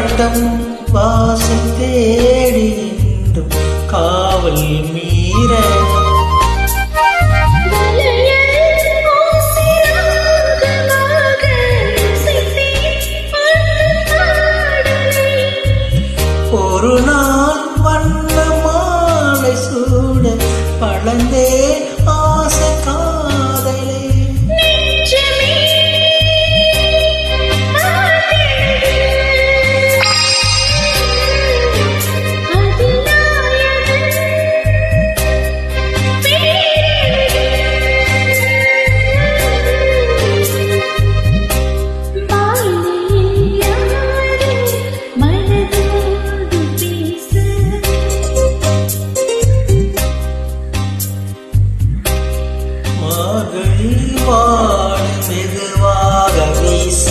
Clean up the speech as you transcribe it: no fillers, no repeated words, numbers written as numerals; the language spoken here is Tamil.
வரட்டும் வாசல் தேடி நின்றும் காவல் மீற ஒரு நாள் வண்ண மாலை சூட பழந்தே ஆசை காதலே வாழ மெதுவாக வீச